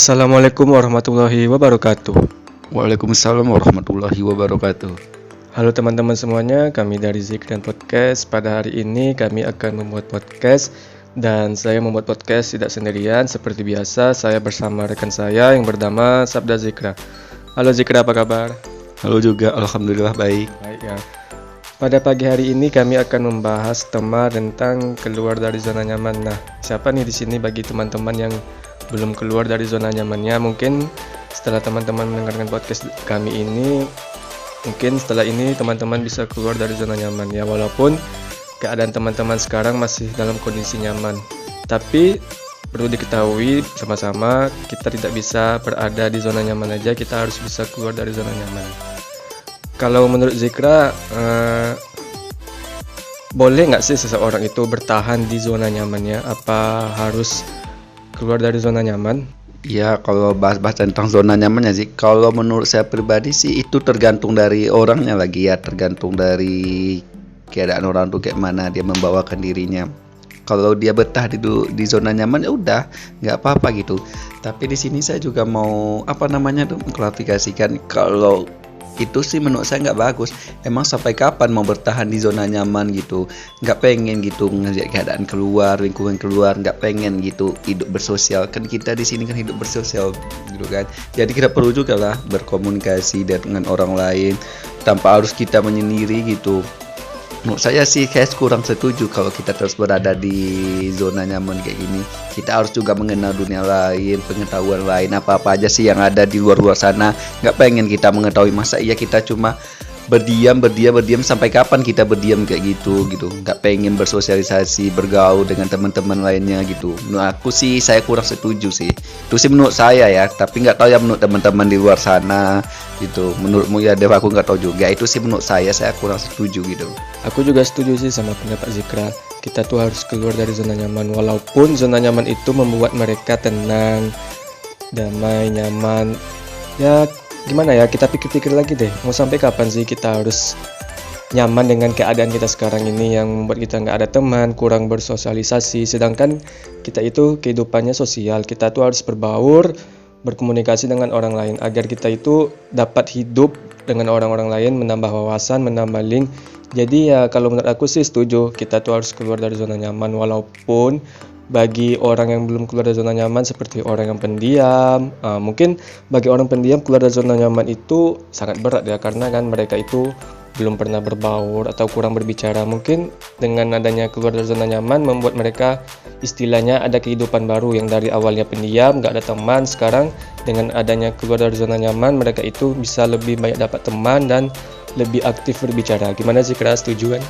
Assalamualaikum warahmatullahi wabarakatuh. Waalaikumsalam warahmatullahi wabarakatuh. Halo teman-teman semuanya, kami dari Zikran Podcast. Pada hari ini kami akan membuat podcast dan saya membuat podcast tidak sendirian. Seperti biasa, saya bersama rekan saya yang bernama Sabda Zikra. Halo Zikra, apa kabar? Halo juga, alhamdulillah baik. Baik ya. Pada pagi hari ini kami akan membahas tema tentang keluar dari zona nyaman. Nah, siapa nih di sini bagi teman-teman yang belum keluar dari zona nyamannya? Mungkin setelah teman-teman mendengarkan podcast kami ini, mungkin setelah ini teman-teman bisa keluar dari zona nyaman ya, walaupun keadaan teman-teman sekarang masih dalam kondisi nyaman. Tapi perlu diketahui sama-sama, kita tidak bisa berada di zona nyaman aja, kita harus bisa keluar dari zona nyaman. Kalau menurut Zikra, boleh nggak sih seseorang itu bertahan di zona nyamannya? Apa harus keluar dari zona nyaman? Ya, kalau bahas-bahas tentang zona nyamannya sih, kalau menurut saya pribadi sih itu tergantung dari orangnya lagi ya, tergantung dari keadaan orang tuh kayak mana dia membawakan dirinya. Kalau dia betah di zona nyaman ya udah nggak apa-apa gitu. Tapi di sini saya juga mau mengklarifikasikan kalau itu sih menurut saya nggak bagus. Emang sampai kapan mau bertahan di zona nyaman gitu? Nggak pengen gitu ngajak keadaan keluar, lingkungan keluar, nggak pengen gitu hidup bersosial. Kan kita di sini kan hidup bersosial gitu kan. Jadi kita perlu juga lah berkomunikasi dengan orang lain tanpa harus kita menyendiri gitu. Menurut saya sih kayak kurang setuju kalau kita terus berada di zona nyaman kayak gini. Kita harus juga mengenal dunia lain, pengetahuan lain, apa-apa aja sih yang ada di luar sana. Nggak pengen kita mengetahui, masa iya kita cuma berdiam sampai kapan kita berdiam kayak gitu. Nggak pengen bersosialisasi, bergaul dengan teman-teman lainnya gitu. Menurut aku sih saya kurang setuju sih. Itu sih menurut saya ya, tapi nggak tahu ya menurut teman-teman di luar sana gitu. Menurutmu ya Dewa, aku nggak tahu juga. Itu sih menurut saya kurang setuju gitu. Aku juga setuju sih sama pendapat Zikra. Kita tuh harus keluar dari zona nyaman, walaupun zona nyaman itu membuat mereka tenang, damai, nyaman. Ya gimana ya, kita pikir-pikir lagi deh, mau sampai kapan sih kita harus nyaman dengan keadaan kita sekarang ini yang membuat kita nggak ada teman, kurang bersosialisasi. Sedangkan kita itu kehidupannya sosial, kita tuh harus berbaur, berkomunikasi dengan orang lain agar kita itu dapat hidup dengan orang-orang lain, menambah wawasan, menambah link. Jadi ya kalau menurut aku sih setuju, kita tuh harus keluar dari zona nyaman, walaupun bagi orang yang belum keluar dari zona nyaman seperti orang yang pendiam, mungkin bagi orang pendiam keluar dari zona nyaman itu sangat berat ya, karena kan mereka itu belum pernah berbaur atau kurang berbicara. Mungkin dengan adanya keluar dari zona nyaman membuat mereka istilahnya ada kehidupan baru, yang dari awalnya pendiam, nggak ada teman, sekarang dengan adanya keluar dari zona nyaman mereka itu bisa lebih banyak dapat teman dan lebih aktif berbicara. Gimana sih, Kera, setuju kan?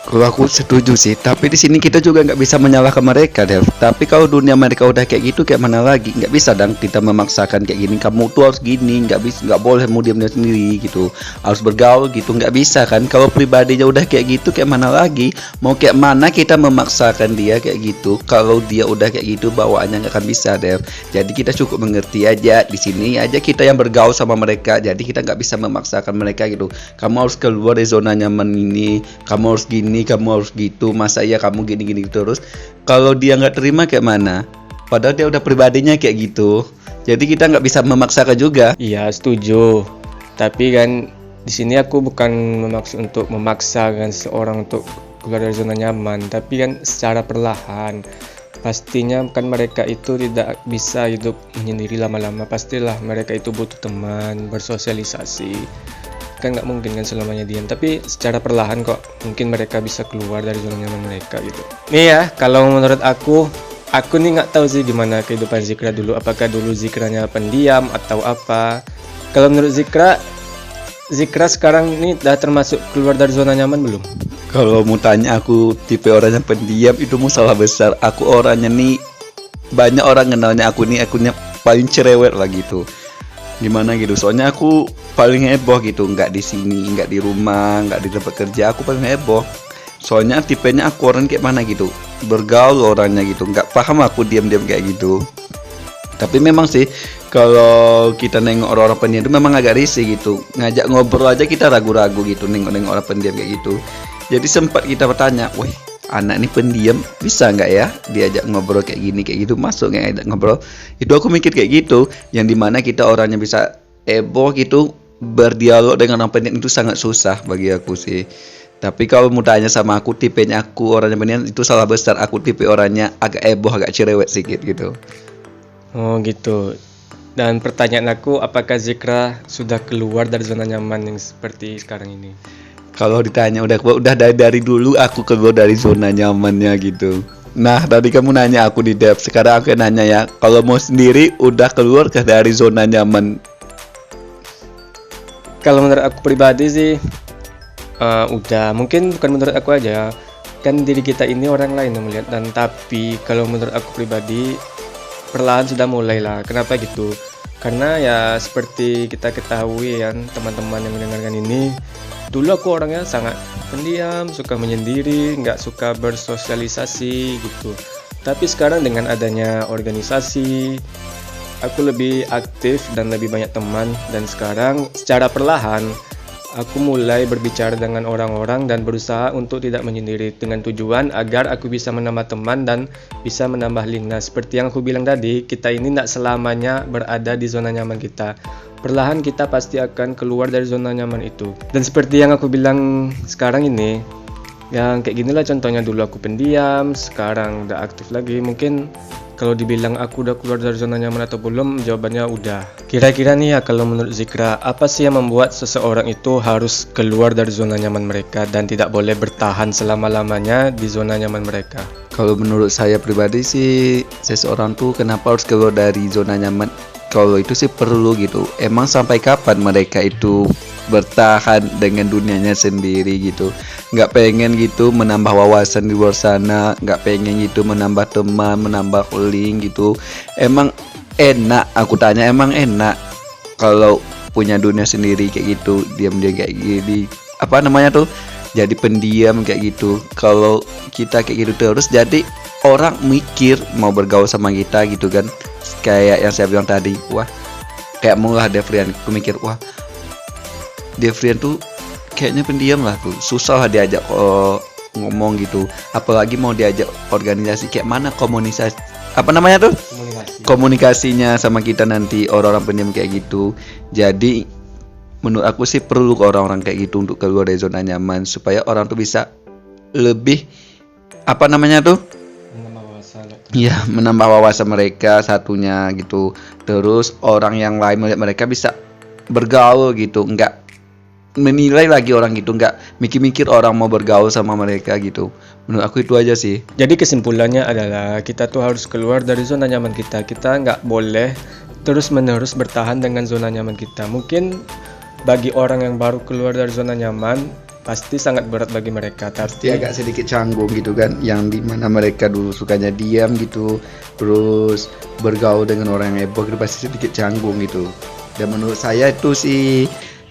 Kalau aku setuju sih, tapi di sini kita juga nggak bisa menyalahkan mereka, Dev. Tapi kalau dunia mereka udah kayak gitu, kayak mana lagi? Nggak bisa dong kita memaksakan kayak gini. Kamu tuh harus gini, nggak boleh mau diam sendiri gitu. Harus bergaul gitu, nggak bisa kan? Kalau pribadinya udah kayak gitu, kayak mana lagi? Mau kayak mana kita memaksakan dia kayak gitu? Kalau dia udah kayak gitu, bawaannya nggak akan bisa, Dev. Jadi kita cukup mengerti aja. Di sini aja kita yang bergaul sama mereka. Jadi kita nggak bisa memaksakan mereka gitu. Kamu harus keluar dari zona nyaman ini. Kamu harus gini, kamu harus gitu, masa iya kamu gini terus. Kalau dia nggak terima kayak mana, padahal dia udah pribadinya kayak gitu. Jadi kita nggak bisa memaksakan juga. Iya, setuju. Tapi kan di sini aku bukan memaksud untuk memaksakan seorang untuk keluar dari zona nyaman, tapi kan secara perlahan. Pastinya kan mereka itu tidak bisa hidup menyendiri lama-lama. Pastilah mereka itu butuh teman, bersosialisasi. Kan nggak mungkin kan selamanya diam, tapi secara perlahan kok mungkin mereka bisa keluar dari zona nyaman mereka gitu. Nih ya, kalau menurut aku nih nggak tahu sih gimana kehidupan Zikra dulu, apakah dulu Zikranya pendiam atau apa. Kalau menurut Zikra sekarang ini udah termasuk keluar dari zona nyaman belum? Kalau mau tanya aku tipe orang yang pendiam, itu masalah besar. Aku orangnya nih, banyak orang kenalnya aku nih, akunya paling cerewet lah gitu. Gimana gitu, soalnya aku paling heboh gitu, nggak di sini, nggak di rumah, nggak di tempat kerja, aku paling heboh. Soalnya tipenya aku orang kayak mana gitu, bergaul orangnya gitu, nggak paham aku diam-diam kayak gitu. Tapi memang sih kalau kita nengok orang-orang pendiam itu memang agak risih gitu, ngajak ngobrol aja kita ragu-ragu gitu nengok orang pendiam kayak gitu. Jadi sempat kita bertanya, weh anak nih pendiam, bisa nggak ya diajak ngobrol kayak gini kayak gitu, masuk nggak ajak ngobrol. Itu aku mikir kayak gitu, yang dimana kita orangnya bisa heboh gitu, berdialog dengan orang pendiam itu sangat susah bagi aku sih. Tapi kalau mau tanya sama aku, tipenya aku orangnya pendiam itu salah besar. Aku tipe orangnya agak heboh, agak cerewet sedikit gitu. Oh gitu. Dan pertanyaan aku, apakah Zikra sudah keluar dari zona nyaman yang seperti sekarang ini? Kalau ditanya udah dari dulu aku keluar dari zona nyamannya gitu. Nah, tadi kamu nanya aku di depth, sekarang aku nanya ya, kalau mau sendiri udah keluar ke dari zona nyaman? Kalau menurut aku pribadi sih, udah. Mungkin bukan menurut aku aja. Kan diri kita ini orang lain yang melihat. Dan tapi kalau menurut aku pribadi, perlahan sudah mulai lah. Kenapa gitu? Karena ya seperti kita ketahui ya teman-teman yang mendengarkan ini, dulu aku orangnya sangat pendiam, suka menyendiri, nggak suka bersosialisasi gitu. Tapi sekarang dengan adanya organisasi, aku lebih aktif dan lebih banyak teman. Dan sekarang secara perlahan aku mulai berbicara dengan orang-orang dan berusaha untuk tidak menyendiri dengan tujuan agar aku bisa menambah teman dan bisa menambah link. Nah, seperti yang aku bilang tadi, kita ini tidak selamanya berada di zona nyaman kita. Perlahan kita pasti akan keluar dari zona nyaman itu. Dan seperti yang aku bilang sekarang ini, yang kayak ginilah contohnya, dulu aku pendiam, sekarang udah aktif lagi. Mungkin kalau dibilang aku udah keluar dari zona nyaman atau belum, jawabannya udah. Kira-kira nih ya, kalau menurut Zikra, apa sih yang membuat seseorang itu harus keluar dari zona nyaman mereka dan tidak boleh bertahan selama-lamanya di zona nyaman mereka? Kalau menurut saya pribadi sih, seseorang tuh kenapa harus keluar dari zona nyaman? Kalau itu sih perlu gitu. Emang sampai kapan mereka itu bertahan dengan dunianya sendiri gitu? Nggak pengen gitu menambah wawasan di luar sana, nggak pengen gitu menambah teman, menambah link gitu. Emang enak, aku tanya, emang enak kalau punya dunia sendiri kayak gitu, diam-diam kayak gini, apa namanya tuh, jadi pendiam kayak gitu. Kalau kita kayak gitu terus, jadi orang mikir mau bergaul sama kita gitu kan. Kayak yang saya bilang tadi, wah kayak mulah Devrian, aku mikir wah Devrian tuh kayaknya pendiam lah tuh, susah lah diajak ngomong gitu, apalagi mau diajak organisasi, kayak mana komunikasi, apa namanya tuh, komunikasinya sama kita nanti orang-orang pendiam kayak gitu. Jadi menurut aku sih perlu orang-orang kayak gitu untuk keluar dari zona nyaman, supaya orang tuh bisa lebih, apa namanya tuh, iya, menambah wawasan mereka satunya gitu. Terus orang yang lain melihat mereka bisa bergaul gitu, nggak menilai lagi orang gitu, nggak mikir-mikir orang mau bergaul sama mereka gitu. Menurut aku itu aja sih. Jadi kesimpulannya adalah kita tuh harus keluar dari zona nyaman kita. Kita nggak boleh terus-menerus bertahan dengan zona nyaman kita. Mungkin bagi orang yang baru keluar dari zona nyaman, pasti sangat berat bagi mereka. Pasti agak sedikit canggung gitu kan, yang dimana mereka dulu sukanya diam gitu, terus bergaul dengan orang yang heboh gitu, pasti sedikit canggung gitu. Dan menurut saya itu sih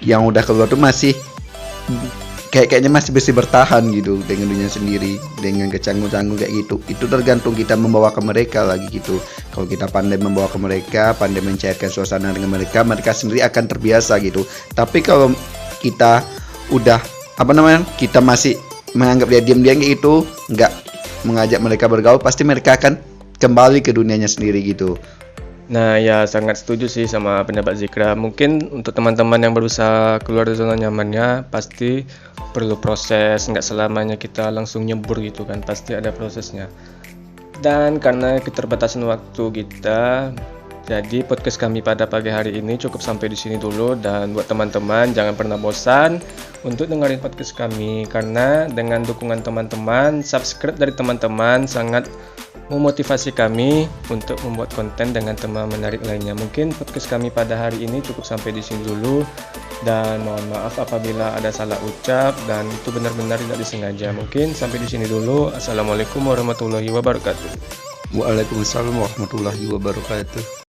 yang udah keluar tuh masih kayaknya masih bisa bertahan gitu dengan dunia sendiri, dengan kecanggung-canggung kayak gitu. Itu tergantung kita membawa ke mereka lagi gitu. Kalau kita pandai membawa ke mereka, pandai mencairkan suasana dengan mereka, mereka sendiri akan terbiasa gitu. Tapi kalau kita udah, apa namanya, kita masih menganggap dia diam-diam kayak gitu, nggak mengajak mereka bergaul, pasti mereka akan kembali ke dunianya sendiri gitu. Nah ya, sangat setuju sih sama pendapat Zikra. Mungkin untuk teman-teman yang berusaha keluar dari zona nyamannya, pasti perlu proses, nggak selamanya kita langsung nyebur gitu kan, pasti ada prosesnya. Dan karena keterbatasan waktu kita, jadi podcast kami pada pagi hari ini cukup sampai di sini dulu. Dan buat teman-teman, jangan pernah bosan untuk dengerin podcast kami, karena dengan dukungan teman-teman, subscribe dari teman-teman sangat memotivasi kami untuk membuat konten dengan tema menarik lainnya. Mungkin podcast kami pada hari ini cukup sampai di sini dulu, dan mohon maaf apabila ada salah ucap dan itu benar-benar tidak disengaja. Mungkin sampai di sini dulu. Assalamualaikum warahmatullahi wabarakatuh. Waalaikumsalam warahmatullahi wabarakatuh.